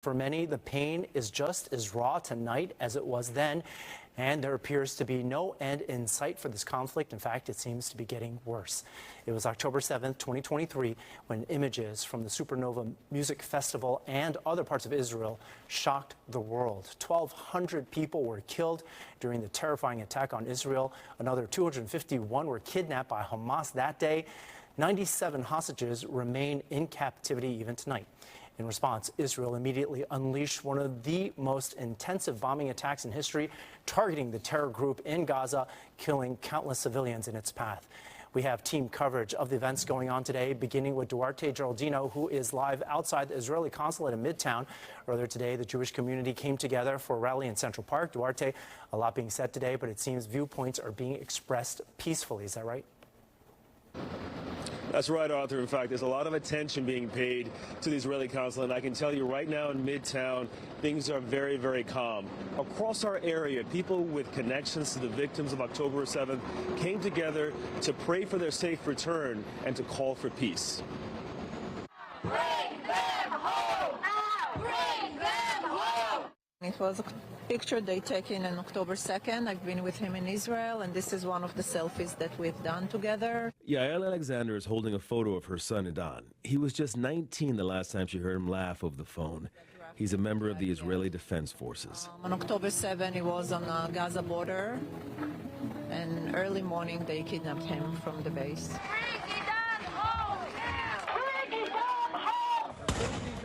For many, the pain is just as raw tonight as it was then, and there appears to be no end in sight for this conflict. In fact, it seems to be getting worse. It was October 7th, 2023, when images from the Supernova Music Festival and other parts of Israel shocked the world. 1,200 people were killed during the terrifying attack on Israel. Another 251 were kidnapped by Hamas that day. 97 hostages remain in captivity even tonight. In response, Israel immediately unleashed one of the most intensive bombing attacks in history, targeting the terror group in Gaza, killing countless civilians in its path. We have team coverage of the events going on today, beginning with Duarte Geraldino, who is live outside the Israeli consulate in Midtown. Earlier today, the Jewish community came together for a rally in Central Park. Duarte, a lot being said today, but it seems viewpoints are being expressed peacefully. Is that right? That's right, Arthur. In fact, there's a lot of attention being paid to the Israeli consulate. And I can tell you right now in Midtown, things are very, very calm. Across our area, people with connections to the victims of October 7th came together to pray for their safe return and to call for peace. Bring them home! Bring them home! It was a picture they taken on October 2nd. I've been with him in Israel, and this is one of the selfies that we've done together. Yael Alexander is holding a photo of her son, Idan. He was just 19 the last time she heard him laugh over the phone. He's a member of the Israeli Defense Forces. On October 7, he was on the Gaza border, and early morning they kidnapped him from the base.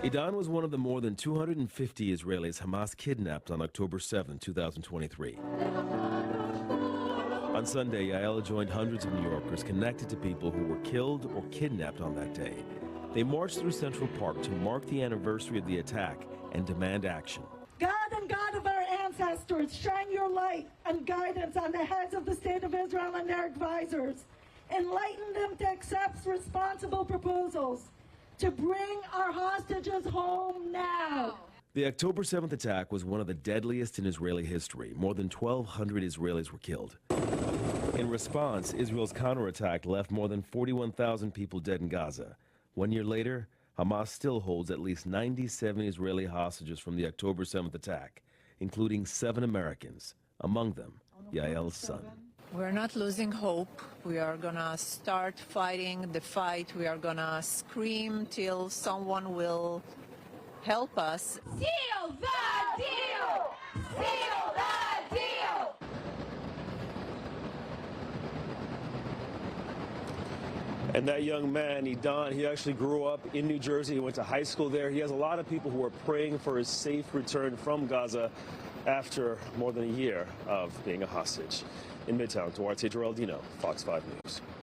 Idan was one of the more than 250 Israelis Hamas kidnapped on October 7, 2023. On Sunday, Yael joined hundreds of New Yorkers connected to people who were killed or kidnapped on that day. They marched through Central Park to mark the anniversary of the attack and demand action. God and God of our ancestors, shine your light and guidance on the heads of the State of Israel and their advisors. Enlighten them to accept responsible proposals to bring our hostages home now. The October 7th attack was one of the deadliest in Israeli history. More than 1,200 Israelis were killed. In response, Israel's counterattack left more than 41,000 people dead in Gaza. 1 year later, Hamas still holds at least 97 Israeli hostages from the October 7th attack, including 7 Americans, among them Yael's son. We're not losing hope. We are going to start fighting the fight. We are going to scream till someone will help us. Seal the deal! Seal the deal! And that young man, Idan, he actually grew up in New Jersey. He went to high school there. He has a lot of people who are praying for his safe return from Gaza after more than a year of being a hostage. In Midtown, Duarte Geraldino, Fox 5 News.